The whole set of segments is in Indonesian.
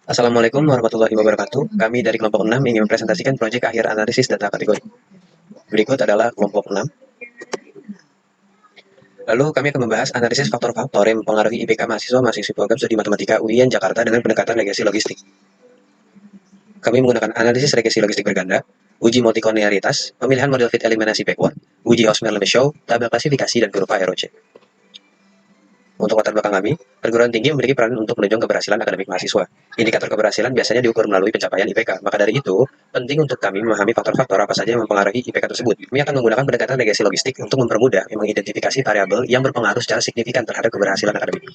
Assalamualaikum warahmatullahi wabarakatuh. Kami dari kelompok 6 ingin mempresentasikan proyek akhir analisis data kategori. Berikut adalah kelompok 6. Lalu kami akan membahas analisis faktor-faktor yang mempengaruhi IPK mahasiswa-mahasiswi program studi matematika UIN Jakarta dengan pendekatan regresi logistik. Kami menggunakan analisis regresi logistik berganda, uji multikolinearitas, pemilihan model fit eliminasi backward, uji Hausmer-Lemaitre, tabel klasifikasi, dan kurva ROC. Untuk latar belakang kami, perguruan tinggi memiliki peran untuk menunjang keberhasilan akademik mahasiswa. Indikator keberhasilan biasanya diukur melalui pencapaian IPK. Maka dari itu, penting untuk kami memahami faktor-faktor apa saja yang mempengaruhi IPK tersebut. Kami akan menggunakan pendekatan regresi logistik untuk mempermudah mengidentifikasi variabel yang berpengaruh secara signifikan terhadap keberhasilan akademik.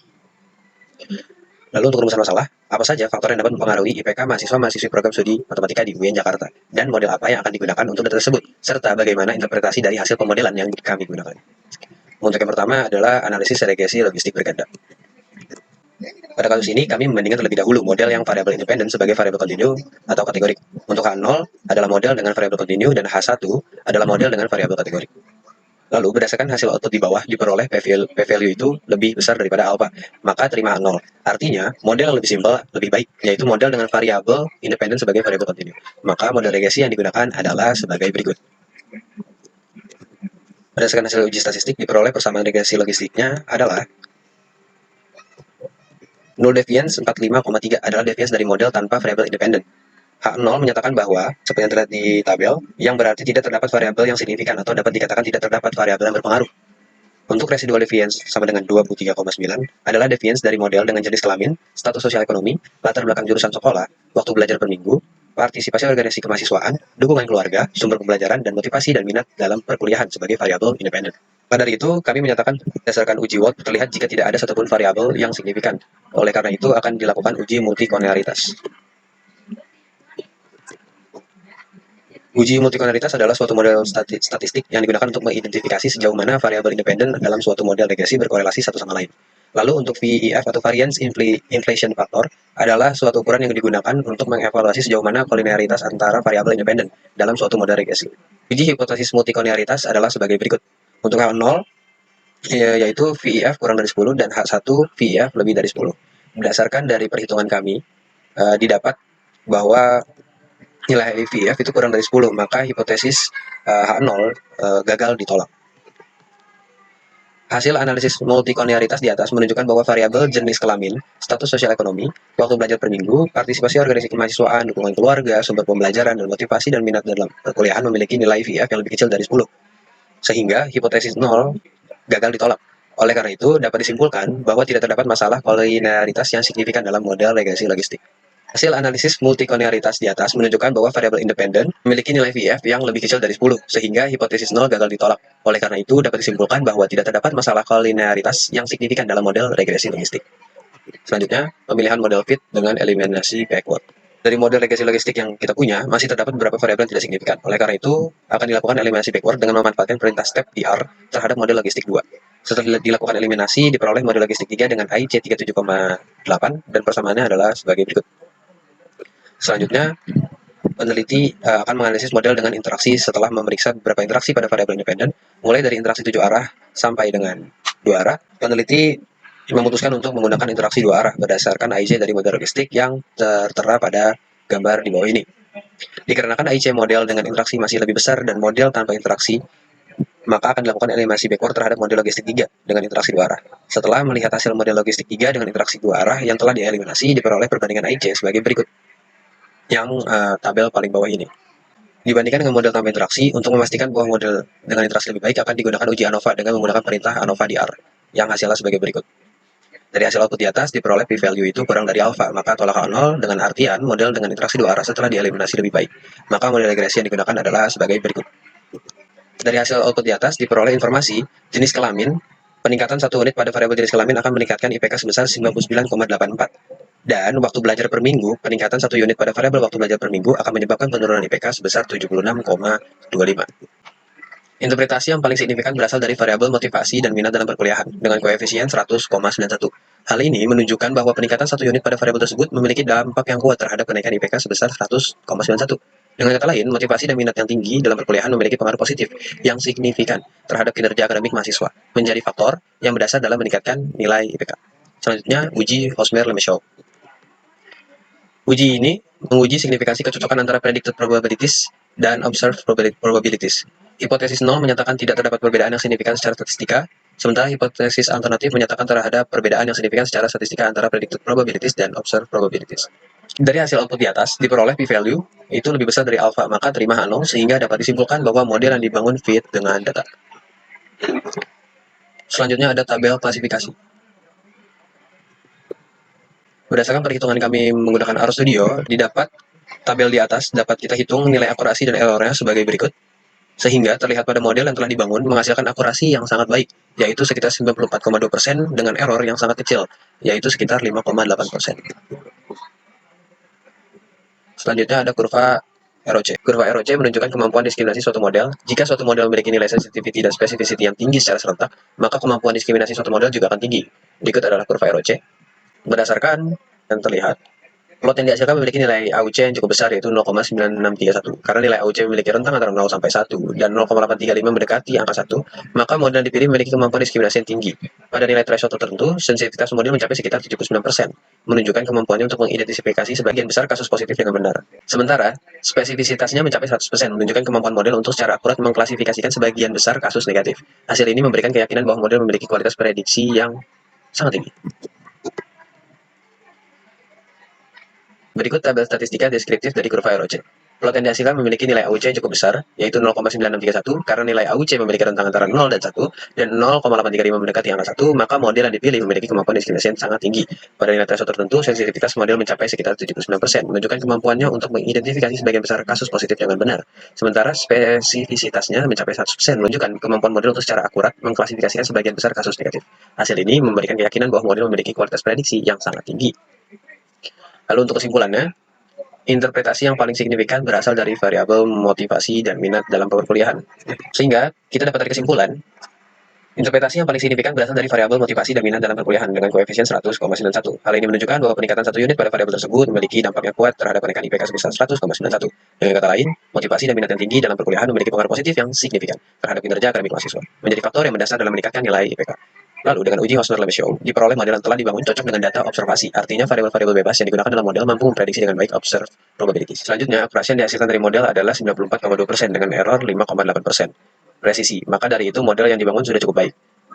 Lalu untuk rumusan masalah, apa saja faktor yang dapat mempengaruhi IPK mahasiswa-mahasiswi program studi matematika di UIN Jakarta, dan model apa yang akan digunakan untuk data tersebut, serta bagaimana interpretasi dari hasil pemodelan yang kami gunakan. Untuk yang pertama adalah analisis regresi logistik berganda. Pada kasus ini, kami membandingkan terlebih dahulu model yang variabel independen sebagai variabel kontinu atau kategorik. Untuk H0 adalah model dengan variabel kontinu dan H1 adalah model dengan variabel kategorik. Lalu, berdasarkan hasil output di bawah diperoleh p-value itu lebih besar daripada alpha, maka terima 0. Artinya, model yang lebih simpel lebih baik, yaitu model dengan variabel independen sebagai variabel kontinu. Maka model regresi yang digunakan adalah sebagai berikut. Berdasarkan hasil uji statistik diperoleh persamaan regresi logistiknya adalah null deviance 45,3 adalah deviance dari model tanpa variabel independen. H0 menyatakan bahwa, seperti yang terlihat di tabel, yang berarti tidak terdapat variabel yang signifikan atau dapat dikatakan tidak terdapat variabel yang berpengaruh. Untuk residual deviance sama dengan 23,9 adalah deviance dari model dengan jenis kelamin, status sosial ekonomi, latar belakang jurusan sekolah, waktu belajar per minggu, partisipasi organisasi kemahasiswaan, dukungan keluarga, sumber pembelajaran, dan motivasi dan minat dalam perkuliahan sebagai variabel independen. Pada dari itu, kami menyatakan berdasarkan uji Watt terlihat jika tidak ada satupun variabel yang signifikan. Oleh karena itu, akan dilakukan uji multikolinearitas. Uji multikolinearitas adalah suatu model statistik yang digunakan untuk mengidentifikasi sejauh mana variabel independen dalam suatu model regresi berkorelasi satu sama lain. Lalu untuk VIF atau Variance Inflation Factor adalah suatu ukuran yang digunakan untuk mengevaluasi sejauh mana kolinearitas antara variabel independen dalam suatu model regresi. Uji hipotesis multikolinearitas adalah sebagai berikut. Untuk H0, yaitu VIF kurang dari 10 dan H1 VIF lebih dari 10. Berdasarkan dari perhitungan kami, didapat bahwa nilai VIF itu kurang dari 10, maka hipotesis H0 gagal ditolak. Hasil analisis multikolinearitas di atas menunjukkan bahwa variabel jenis kelamin, status sosial ekonomi, waktu belajar per minggu, partisipasi organisasi kemahasiswaan, dukungan keluarga, sumber pembelajaran, dan motivasi dan minat dalam perkuliahan memiliki nilai VIF yang lebih kecil dari 10. Sehingga hipotesis 0 gagal ditolak. Oleh karena itu, dapat disimpulkan bahwa tidak terdapat masalah kolinearitas yang signifikan dalam model regresi logistik. Hasil analisis multikolinearitas di atas menunjukkan bahwa variabel independen memiliki nilai VF yang lebih kecil dari 10, sehingga hipotesis 0 gagal ditolak. Oleh karena itu, dapat disimpulkan bahwa tidak terdapat masalah kolinearitas yang signifikan dalam model regresi logistik. Selanjutnya, pemilihan model fit dengan eliminasi backward. Dari model regresi logistik yang kita punya, masih terdapat beberapa variabel yang tidak signifikan. Oleh karena itu, akan dilakukan eliminasi backward dengan memanfaatkan perintah step DR terhadap model logistik 2. Setelah dilakukan eliminasi, diperoleh model logistik 3 dengan IC 37,8 dan persamaannya adalah sebagai berikut. Selanjutnya, peneliti akan menganalisis model dengan interaksi setelah memeriksa beberapa interaksi pada variabel independen, mulai dari interaksi 7 arah sampai dengan 2 arah. Peneliti memutuskan untuk menggunakan interaksi 2 arah berdasarkan IC dari model logistik yang tertera pada gambar di bawah ini. Dikarenakan IC model dengan interaksi masih lebih besar dan model tanpa interaksi, maka akan dilakukan eliminasi backward terhadap model logistik 3 dengan interaksi 2 arah. Setelah melihat hasil model logistik 3 dengan interaksi 2 arah yang telah dieliminasi, diperoleh perbandingan IC sebagai berikut. Yang tabel paling bawah ini. Dibandingkan dengan model tanpa interaksi, untuk memastikan bahwa model dengan interaksi lebih baik akan digunakan uji ANOVA dengan menggunakan perintah ANOVA DR, yang hasilnya sebagai berikut. Dari hasil output di atas, diperoleh p-value itu kurang dari alpha, maka tolak 0 dengan artian model dengan interaksi 2 arah setelah dieliminasi lebih baik. Maka model regresi yang digunakan adalah sebagai berikut. Dari hasil output di atas, diperoleh informasi jenis kelamin, peningkatan 1 unit pada variabel jenis kelamin akan meningkatkan IPK sebesar 99,84. Dan waktu belajar per minggu, peningkatan 1 unit pada variabel waktu belajar per minggu akan menyebabkan penurunan IPK sebesar 76,25. Interpretasi yang paling signifikan berasal dari variabel motivasi dan minat dalam perkuliahan, dengan koefisien 100,91. Hal ini menunjukkan bahwa peningkatan 1 unit pada variabel tersebut memiliki dampak yang kuat terhadap kenaikan IPK sebesar 100,91. Dengan kata lain, motivasi dan minat yang tinggi dalam perkuliahan memiliki pengaruh positif yang signifikan terhadap kinerja akademik mahasiswa, menjadi faktor yang berdasar dalam meningkatkan nilai IPK. Selanjutnya, uji Hausmer-Lemaitre. Uji ini menguji signifikansi kecocokan antara predicted probabilities dan observed probabilities. Hipotesis 0 menyatakan tidak terdapat perbedaan yang signifikan secara statistika, sementara hipotesis alternatif menyatakan terhadap perbedaan yang signifikan secara statistika antara predicted probabilities dan observed probabilities. Dari hasil output di atas, diperoleh p-value itu lebih besar dari alpha, maka terima H0 sehingga dapat disimpulkan bahwa model yang dibangun fit dengan data. Selanjutnya ada tabel klasifikasi. Berdasarkan perhitungan kami menggunakan RStudio, didapat tabel di atas dapat kita hitung nilai akurasi dan errornya sebagai berikut, sehingga terlihat pada model yang telah dibangun menghasilkan akurasi yang sangat baik, yaitu sekitar 94,2% dengan error yang sangat kecil, yaitu sekitar 5,8%. Selanjutnya ada kurva ROC. Kurva ROC menunjukkan kemampuan diskriminasi suatu model. Jika suatu model memiliki nilai sensitivity dan specificity yang tinggi secara serentak, maka kemampuan diskriminasi suatu model juga akan tinggi. Berikut adalah kurva ROC. Berdasarkan yang terlihat, plot yang dihasilkan memiliki nilai AUC yang cukup besar, yaitu 0,9631. Karena nilai AUC memiliki rentang antara 0 sampai 1 dan 0,835 mendekati angka 1, maka model yang dipilih memiliki kemampuan diskriminasi yang tinggi. Pada nilai threshold tertentu, sensitivitas model mencapai sekitar 79%, menunjukkan kemampuannya untuk mengidentifikasi sebagian besar kasus positif dengan benar. Sementara, spesifisitasnya mencapai 100%, menunjukkan kemampuan model untuk secara akurat mengklasifikasikan sebagian besar kasus negatif. Hasil ini memberikan keyakinan bahwa model memiliki kualitas prediksi yang sangat tinggi. Berikut tabel statistika deskriptif dari kurva ROC. Plot yang dihasilkan memiliki nilai AUC yang cukup besar, yaitu 0,9631, karena nilai AUC memiliki rentang antara 0 dan 1, dan 0,835 mendekati angka 1, maka model yang dipilih memiliki kemampuan diskriminasi yang sangat tinggi. Pada nilai threshold tertentu, sensitivitas model mencapai sekitar 79%, menunjukkan kemampuannya untuk mengidentifikasi sebagian besar kasus positif dengan benar. Sementara spesifisitasnya mencapai 100%, menunjukkan kemampuan model untuk secara akurat mengklasifikasikan sebagian besar kasus negatif. Hasil ini memberikan keyakinan bahwa model memiliki kualitas prediksi yang sangat tinggi. Lalu untuk kesimpulannya, interpretasi yang paling signifikan berasal dari variabel motivasi dan minat dalam perkuliahan. Sehingga kita dapat tarik kesimpulan, interpretasi yang paling signifikan berasal dari variabel motivasi dan minat dalam perkuliahan dengan koefisien 100,91. Hal ini menunjukkan bahwa peningkatan 1 unit pada variabel tersebut memiliki dampak yang kuat terhadap kenaikan IPK sebesar 100,91. Dengan kata lain, motivasi dan minat yang tinggi dalam perkuliahan memiliki pengaruh positif yang signifikan terhadap kinerja akademik mahasiswa, menjadi faktor yang mendasar dalam meningkatkan nilai IPK. Lalu, dengan uji Hausner-Lemaitre Show, diperoleh model yang telah dibangun cocok dengan data observasi. Artinya, variabel-variabel bebas yang digunakan dalam model mampu memprediksi dengan baik observed probabilities. Selanjutnya, akurasi yang dihasilkan dari model adalah 94,2% dengan error 5,8%. Presisi, maka dari itu model yang dibangun sudah cukup baik.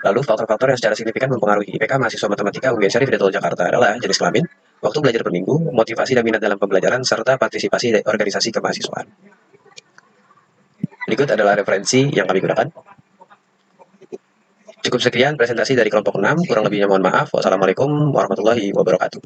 Lalu, faktor-faktor yang secara signifikan mempengaruhi IPK mahasiswa matematika UGM Syarif Hidayatullah Jakarta adalah jenis kelamin, waktu belajar per minggu, motivasi dan minat dalam pembelajaran, serta partisipasi dari organisasi kemahasiswaan. Berikut adalah referensi yang kami gunakan. Cukup sekian presentasi dari kelompok 6, kurang lebihnya mohon maaf. Wassalamualaikum warahmatullahi wabarakatuh.